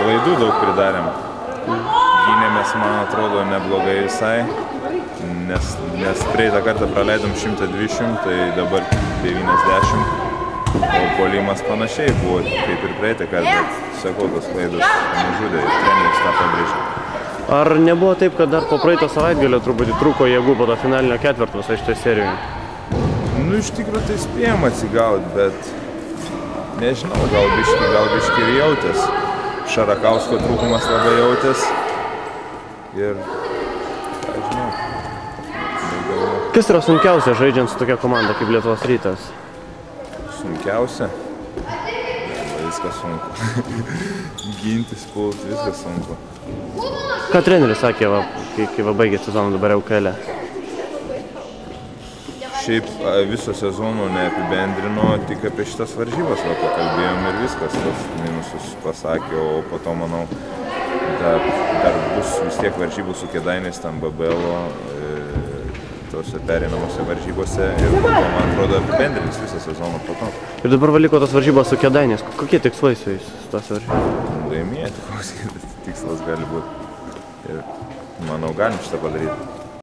Klaidų daug pridarėm. Gynėmės, man atrodo, neblogai visai, nes praeitą kartą praleidom 120, tai dabar 90. O puolimas panašiai buvo, kaip ir praeitą kartą, bet sakau, tos klaidos nužudė ir treneris tą pabrėžė. Ar nebuvo taip, kad dar po praeito savaitgalio truputį trūko jėgų po to finalinio ketvirto visai šitoje serijoje? Nu, iš tikrųjų tai spėjom atsigauti, bet nežinau, gal biški ir jautės. Šarakausko trūkumas labai jautės ir, ką žinau. Kas yra sunkiausia žaidžiant su tokia komanda kaip Lietuvos Rytas? Sunkiausia? Viskas sunku. Gintis, pult, viskas sunku. Ką treneris sakė, kai baigė sezoną dabar LKL? Šiaip viso sezono neapibendrino, tik apie šitas varžybas pakalbėjom ir viskas, tas minusus pasakė, o po to, manau, dar bus vis tiek varžybų su Kėdainiais, tam BBL-o, tose pereinamose varžybose ir po to, man atrodo, apibendrins visą sezoną po to. Ir dabar valiko tos varžybos su Kėdainiais. Kokie tikslai su jais tos varžybos? Laimėti, koks tikslas gali būti. Ir manau, galim šitą padaryti.